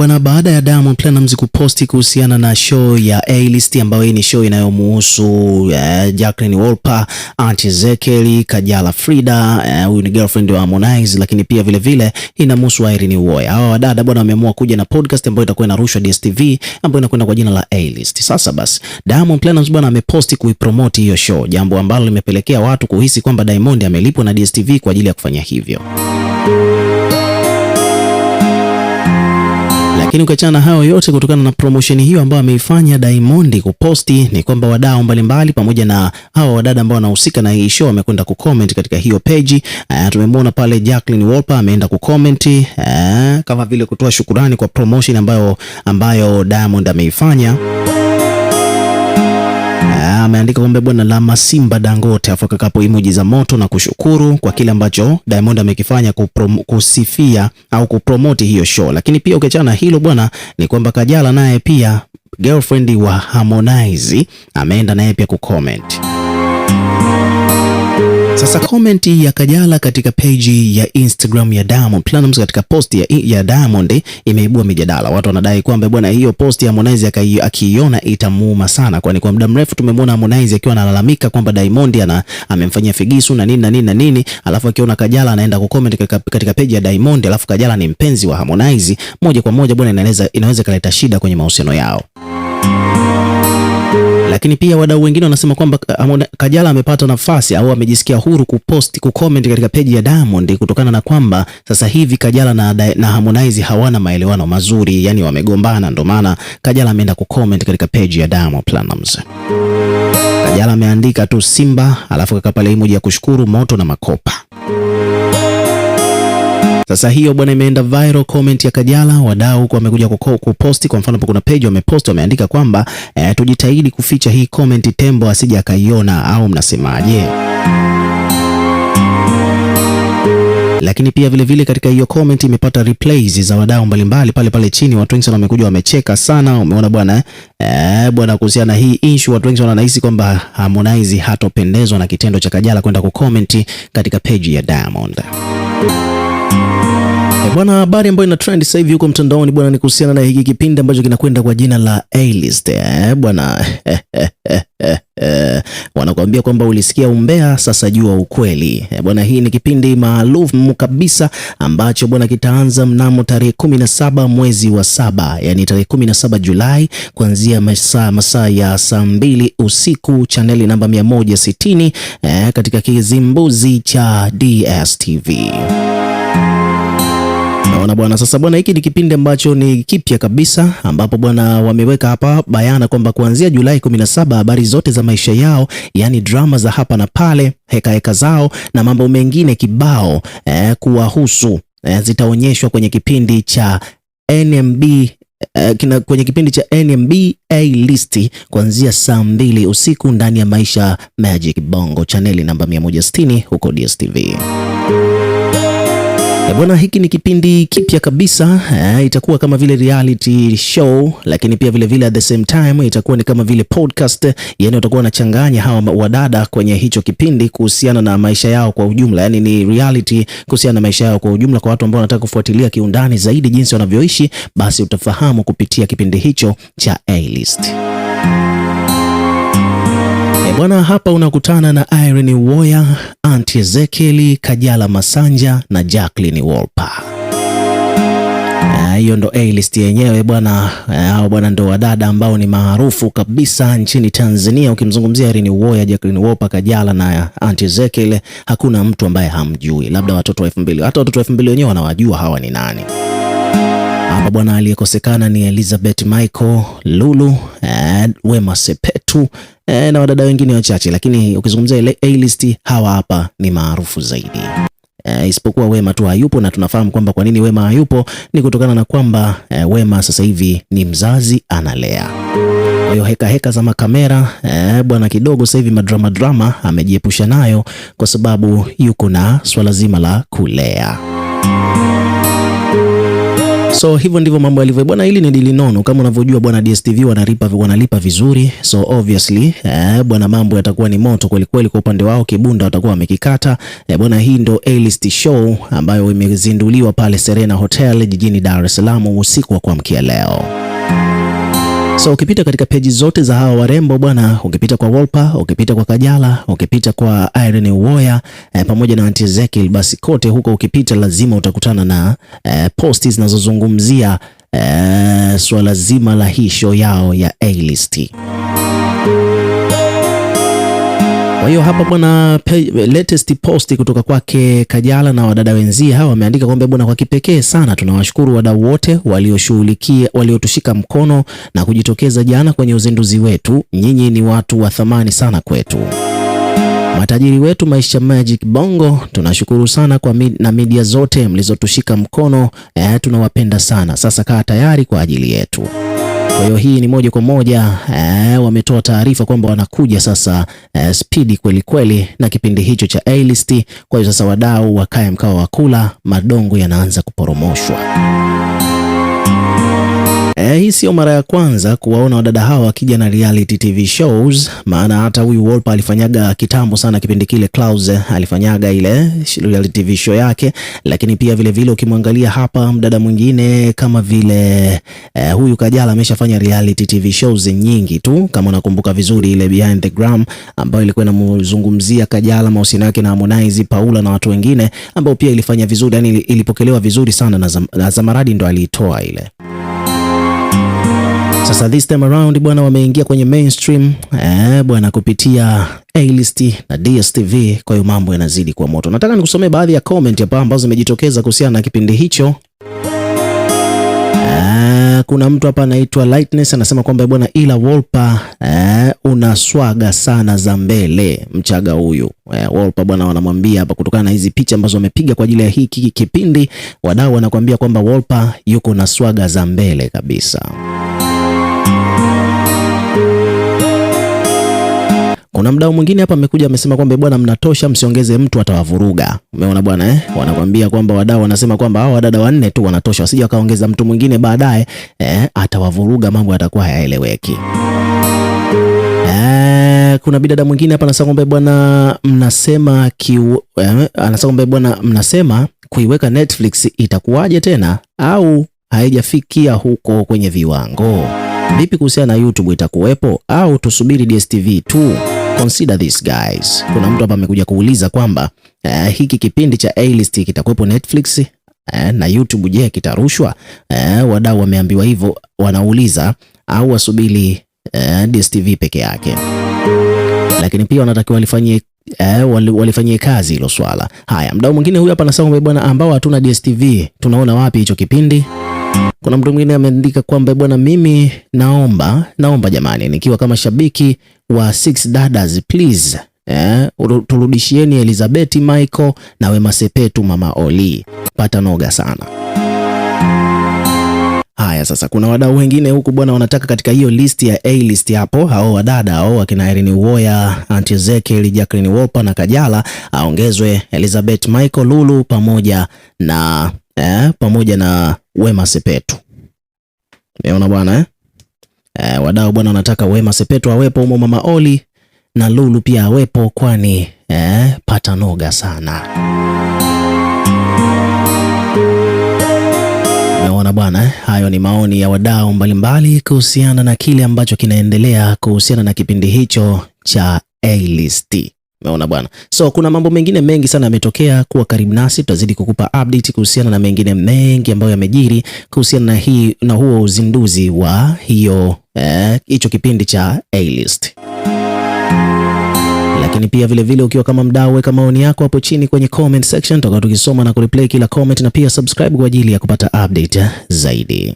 Bwana, baada ya Diamond Platnumz kuposti kuhusiana na show ya A-List ambayo hii ni show inayomuhusu Jacqueline Wolper, Aunt Ezekiel, Kajala Frida, huyu ni girlfriend wa Harmonize, lakini pia vile vile inamhusu Irene Uwoya. Hawa wadada bwana wameamua kuja na podcast ambayo itakuwa inarushwa DStv ambayo inakwenda kwa jina la A-List. Sasa basi Diamond Platnumz bwana ameposti kuipromote hiyo show, jambo ambalo limepelekea watu kuhisi kwamba Diamond amelipwa na DStv kwa ajili ya kufanya hivyo. Lakini ukiachana na hayo yote, kutokana na promotion hiyo ambayo ameifanya Diamond kuposti, ni kwamba wadau mbalimbali pamoja na hawa wadada ambao wanahusika na hii show wamekwenda kucomment katika hiyo page. Tumemwona pale Jacqueline Wolper ameenda kucomment kama vile kutoa shukrani kwa promotion ambayo Diamond ameifanya. Ameandika kwamba bwana la Masimba Dangote afuka kapo emoji za moto na kushukuru kwa kile ambacho Diamond amekifanya kusifia au kupromote hiyo show. Lakini pia ukiachana hilo bwana, ni kwamba Kajala naye pia girlfriend wa Harmonize ameenda naye pia kucomment. Sasa comment ya Kajala katika page ya Instagram ya Diamond Platnumz katika post ya Diamond imeibua mijadala. Watu wanadai kwamba bwana hiyo post ya Harmonize akiiona itamuuma sana, kwani kwa muda mrefu tumemwona Harmonize akiwa analalamika kwamba Diamond amemfanyia figisu na nini, alafu akiona Kajala anaenda kucomment katika page ya Diamond, alafu Kajala ni mpenzi wa Harmonize, moja kwa moja bwana inaweza kuleta shida kwenye mahusiano yao. Lakini pia wadau wengine wanasema kwamba Kajala amepata nafasi au amejisikia huru kucomment katika page ya Diamond kutokana na kwamba sasa hivi Kajala na Harmonize hawana maelewano mazuri, yani wamegombana, ndio maana Kajala ameenda kucomment katika page ya Diamond Platnumz. Kajala ameandika tu Simba, alafu kaka pale emoji ya kushukuru moto na makopa. Sasa hiyo bwana imeenda viral comment ya Kajala, wadau huko wamekuja kuposti. Kwa mfano kuna page wamepost wameandika kwamba tujitahidi kuficha hii comment tembo asije akaiona, au mnasemaje? Lakini pia vile vile katika hiyo comment imepata replies za wadau mbalimbali pale chini. Watu wengi sana wamekuja wamecheka sana. Umeona bwana bwana kuhusiana na hii issue, watu wengi wanahisi kwamba Harmonize hatopendezwa na kitendo cha Kajala kwenda kucomment katika page ya Diamond. Bwana, habari ambayo ina trend sasa hivi huko mtandaoni bwana ni kuhusiana na hiki kipindi ambacho kinakwenda kwa jina la A-List. Bwana wanakuambia kwamba ulisikia umbea, sasa jua ukweli. Bwana, hii ni kipindi maalum kabisa ambacho bwana kitaanza mnamo tarehe 17 mwezi wa 7, yani tarehe 17 Julai kuanzia masaa ya saa 2 usiku, chaneli namba 160 katika kizimbuzi cha DStv. Naona bwana, sasa bwana hiki ni kipindi ambacho ni kipya kabisa, ambapo bwana wameweka hapa bayana kwamba kuanzia Julai 17 habari zote za maisha yao, yani drama za hapa na pale, heka zao na mambo mengine kibao kuwahusu zitaonyeshwa kwenye kipindi cha NMB A-List kuanzia saa 2 usiku ndani ya Maisha Magic Bongo, chaneli namba 160 huko DStv. Bwana, hiki ni kipindi kipya kabisa, itakuwa kama vile reality show, lakini pia vile vile at the same time itakuwa ni kama vile podcast, yani watakuwa wanachanganya hawa wadada kwenye hicho kipindi kuhusiana na maisha yao kwa ujumla, yani ni reality kuhusiana na maisha yao kwa ujumla. Kwa watu ambao wanataka kufuatilia kiundani zaidi jinsi wanavyoishi, basi utafahamu kupitia kipindi hicho cha A-List. Bwana, hapa unakutana na Irene Uwoya, Aunt Ezekiel, Kajala Masanja na Jacqueline Wolper. Hiyo ndo A-List yenyewe bwana. Hao bwana ndo wadada ambao ni maarufu kabisa nchini Tanzania. Ukimzungumzia Irene Uwoya, Jacqueline Wolper, Kajala na Aunt Ezekiel, hakuna mtu ambaye hamjui, labda watoto wa 2000. Hata watoto wa 2000 wenyewe wanawajua hawa ni nani. Hapa bwana aliyekosekana ni Elizabeth Michael, Lulu, Wema Sepetu na wadada wengine wachache, lakini ukizungumzia ile A-List hawa hapa ni maarufu zaidi. Isipokuwa Wema tu hayupo, na tunafahamu kwamba kwa nini Wema hayupo ni kutokana na kwamba Wema sasa hivi ni mzazi, analea. Kwa hiyo heka za makamera bwana kidogo sasa hivi madrama amejiepusha nayo kwa sababu yuko na swala zima la kulea. So hivyo ndivyo mambo yalivyo bwana. Hili ni dili nono kama unavyojua bwana, DStv wanalipa vizuri, so obviously bwana mambo yatakuwa ni moto kweli kweli kwa upande wao. Kibunda watakuwa wamekikata bwana. Hii ndo A-list show ambayo imezinduliwa pale Serena Hotel jijini Dar es Salaam usiku wa kuamkia leo. So ukipita katika peji zote za hawa warembo bwana, ukipita kwa Wolper, ukipita kwa Kajala, ukipita kwa Irene Uwoya pamoja na Auntie Ezekiel, basi kote huko ukipita lazima utakutana na posti zinazozungumzia swala zima la hii show yao ya A-list. Kwa hiyo hapa bwana, latest post kutoka kwake Kajala na wadada wenzie hawa wameandika kwamba bwana, kwa kipekee sana tunawashukuru wadau wote waliotushika mkono na kujitokeza jana kwenye uzinduzi wetu. Nyinyi ni watu wa thamani sana kwetu. Matajiri wetu Maisha Magic Bongo, tunashukuru sana na media zote mlizotushika mkono, tunawapenda sana. Sasa kaa tayari kwa ajili yetu. Kwa hiyo hii ni moja kwa moja wametoa taarifa kwamba wanakuja sasa spidi kweli kweli na kipindi hicho cha A-list. Kwa hiyo sasa wadau wakae mkao wa kula, madongo yanaanza kuporomoshwa. Hii sio mara ya kwanza kuwaona wadada hawa wakija na reality TV shows, maana hata huyu Wolper alifanyaga kitambo sana kipindi kile, Clouds alifanyaga ile reality TV show yake. Lakini pia vile vile ukimwangalia hapa mdada mwingine kama vile huyu Kajala ameshafanya reality TV shows nyingi tu, kama unakumbuka vizuri ile Behind the Gram ambayo ilikuwa inamzungumzia Kajala, mahusiano yake na Harmonize, Paula na watu wengine, ambao pia ilifanya vizuri, yani ilipokelewa vizuri sana na Zamaradi ndo aliitoa ile. Sasa this time around bwana, wameingia kwenye mainstream bwana kupitia A-list na DStv. Kwa hiyo mambo yanazidi kuwa moto. Nataka nikusomee baadhi ya comment hapa ambazo zimejitokeza kuhusiana na kipindi hicho. Kuna mtu hapa anaitwa Lightness anasema kwamba bwana, ila Wolper unaswaga sana za mbele Mchaga huyu. Wolper bwana, wanamwambia hapa kutokana na hizi picha ambazo wamepiga kwa ajili ya hiki kipindi, wadau wanakuambia kwamba Wolper yuko na swaga za mbele kabisa. Kuna mdau mwingine hapa amekuja amesema kwamba bwana, mnatosha, msiongeze mtu atawavuruga. Umeona bwana wanakuambia kwamba wadau wanasema kwamba hao wadada wanne tu wanatosha, wasije wakaongeza mtu mwingine baadaye atawavuruga, mambo yatakuwa hayaeleweki. Kuna bidada mwingine hapa anasema kwamba bwana, mnasema kuiweka Netflix itakuwaje tena, au haijafikia huko kwenye viwango? Vipi kuhusiana na YouTube, itakuwepo au tusubiri DStv tu? Consider this guys. Kuna mtu hapa amekuja kuuliza kwamba hiki kipindi cha A-list kitakuwepo Netflix na YouTube, je, kitarushwa? Wadau wameambiwa hivyo, wanauliza au wasubiri DStv peke yake. Lakini pia wanatakiwa walifanyie kazi hilo swala. Haya, mdau mwingine huyu hapa anasema bwana, ambao hatuna DStv tunaona wapi hicho kipindi? Kuna mtu mwingine ameandika kwamba bwana, mimi naomba jamani, nikiwa kama shabiki wa Six Dadas please turudishieni Elizabeth Michael na Wema Sepetu Mama Oli, pata noga sana. Haya, sasa kuna wadau wengine huku bwana, wanataka katika hiyo list ya A-list hapo, hao wadada hao akina Irene Uwoya, Auntie Ezekiel, Jacqueline Wolper na Kajala, aongezwe Elizabeth Michael, Lulu pamoja na Wema Sepetu. Umeona bwana wadau bwana wanataka Wema Sepetu awepo humo, Mama Oli na Lulu pia awepo, kwani pata noga sana. Umeona bwana hayo ni maoni ya wadau mbalimbali kuhusiana na kile ambacho kinaendelea kuhusiana na kipindi hicho cha A-list. Umeona bwana. So kuna mambo mengine mengi sana yametokea, kuwa karibu nasi, tutazidi kukupa update kuhusiana na mengine mengi ambayo yamejiri kuhusiana na huo uzinduzi wa hicho kipindi cha A-list. Lakini pia vile vile ukiwa kama mdau, weka maoni yako hapo chini kwenye comment section, tutakuwa tukisoma na kureplay kila comment, na pia subscribe kwa ajili ya kupata update zaidi.